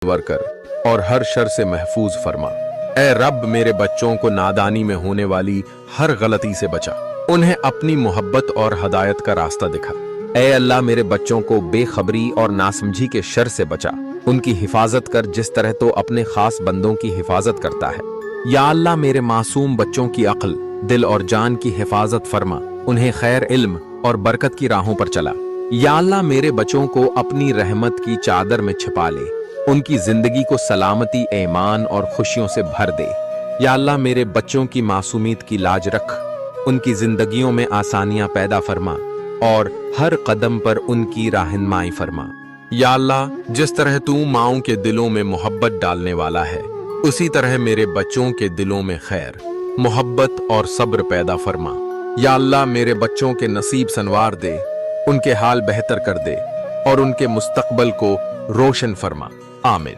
वर कर और हर शर से महफूज फरमा। ए रब, मेरे बच्चों को नादानी में होने वाली हर गलती से बचा, उन्हें अपनी मोहब्बत और हदायत का रास्ता दिखा। ए अल्लाह, मेरे बच्चों को बेखबरी और नासमझी के शर से बचा, उनकी हिफाजत कर जिस तरह तो अपने खास बंदों की हिफाजत करता है। या अल्लाह, मेरे मासूम बच्चों की अक्ल, दिल और जान की हिफाजत फरमा, उन्हें खैर, इल्म और बरकत की राहों पर चला। या अल्लाह, मेरे बच्चों को अपनी रहमत की चादर में छिपा ले, उनकी जिंदगी को सलामती, ईमान और खुशियों से भर दे। या अल्लाह, मेरे बच्चों की मासूमियत की लाज रख, उनकी जिंदगियों में आसानियां पैदा फरमा और हर कदम पर उनकी रहनुमाई फरमा। या अल्लाह, जिस तरह तू माओं के दिलों में मोहब्बत डालने वाला है, उसी तरह मेरे बच्चों के दिलों में खैर, मोहब्बत और सब्र पैदा फरमा। या अल्लाह, मेरे बच्चों के नसीब संवार दे, उनके हाल बेहतर कर दे और उनके मुस्तकबल को रोशन फरमा। आमीन।